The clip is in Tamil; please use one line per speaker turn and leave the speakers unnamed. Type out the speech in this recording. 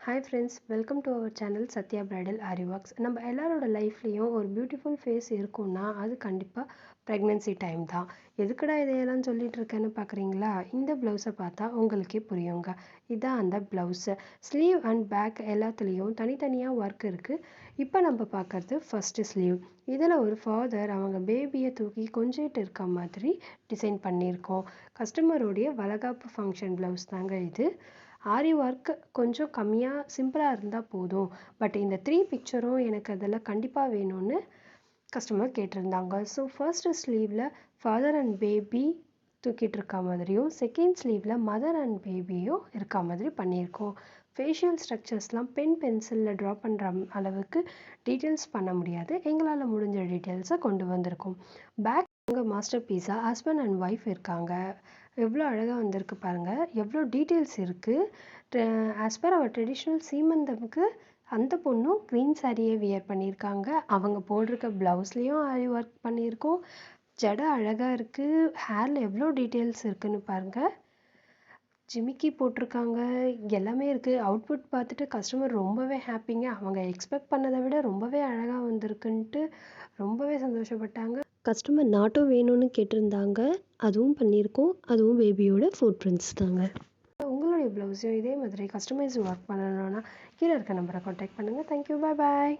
Hi friends, welcome to our channel Satya Bridal Ari Works. நம்ம எல்லாரோட லைஃப்லேயும் ஒரு பியூட்டிஃபுல் ஃபேஸ் இருக்கும்னா அது கண்டிப்பாக ப்ரெக்னென்சி டைம் தான். எதுக்குடா இதையெல்லாம் சொல்லிட்டு இருக்கேன்னு பார்க்குறீங்களா? இந்த ப்ளவுஸை பார்த்தா உங்களுக்கே புரியுங்க. இதான் அந்த ப்ளவுஸு. ஸ்லீவ் அண்ட் பேக் எல்லாத்துலேயும் தனித்தனியாக ஒர்க் இருக்குது. இப்போ நம்ம பார்க்குறது ஃபஸ்ட்டு ஸ்லீவ். இதில் ஒரு ஃபாதர் அவங்க பேபியை தூக்கி கொஞ்சிட்டு இருக்க மாதிரி டிசைன் பண்ணியிருக்கோம். கஸ்டமருடைய வளகாப்பு ஃபங்க்ஷன் ப்ளவுஸ் தாங்க இது. ஆரி ஒர்க் கொஞ்சம் கம்மியாக சிம்பிளாக இருந்தால் போதும், பட் இந்த 3 பிக்சரும் எனக்கு அதில் கண்டிப்பாக வேணும்னு கஸ்டமர் கேட்டிருந்தாங்க. ஸோ ஃபர்ஸ்ட் ஸ்லீவில் ஃபாதர் அண்ட் பேபி தூக்கிட்டு இருக்க மாதிரியும், செகண்ட் ஸ்லீவில் மதர் அண்ட் பேபியும் இருக்க மாதிரி பண்ணியிருக்கோம். ஃபேஷியல் ஸ்ட்ரக்சர்ஸ்லாம் பென்சிலில் ட்ரா பண்ணுற அளவுக்கு டீட்டெயில்ஸ் பண்ண முடியாது, எங்களால் முடிஞ்ச டீட்டெயில்ஸை கொண்டு வந்திருக்கோம். பேக் உங்கள் master pizza husband and wife இருக்காங்க. எவ்வளோ அழகாக வந்திருக்கு பாருங்கள், எவ்வளோ டீட்டெயில்ஸ் இருக்குது. ஆஸ் பர் அவர் ட்ரெடிஷ்னல் சீமந்தமுக்கு அந்த பொண்ணும் க்ரீன் சாரியை வியர் பண்ணியிருக்காங்க. அவங்க போட்டிருக்க ப்ளவுஸ்லேயும் ஆரி ஒர்க் பண்ணியிருக்கோம். ஜடை அழகாக இருக்குது. ஹேரில் எவ்வளோ டீட்டெயில்ஸ் இருக்குதுன்னு பாருங்கள். ஜிமிக்கி போட்டிருக்காங்க, எல்லாமே இருக்குது. அவுட்புட் பார்த்துட்டு கஸ்டமர் ரொம்பவே ஹாப்பிங்க. அவங்க எக்ஸ்பெக்ட் பண்ணதை விட ரொம்பவே அழகாக வந்திருக்குன்ட்டு ரொம்பவே சந்தோஷப்பட்டாங்க. கஸ்டமர் நாட்டும் வேணும்னு கேட்டிருந்தாங்க, அதுவும் பண்ணியிருக்கோம். அதுவும் பேபியோட ஃபுட் பிரிண்ட்ஸ் தாங்க. உங்களுடைய ப்ளவுஸையும் இதே மாதிரி கஸ்டமைஸ் ஒர்க் பண்ணணுன்னா கீழே இருக்க நம்பரை கான்டாக்ட் பண்ணுங்கள். தேங்க்யூ, பாய் பாய்.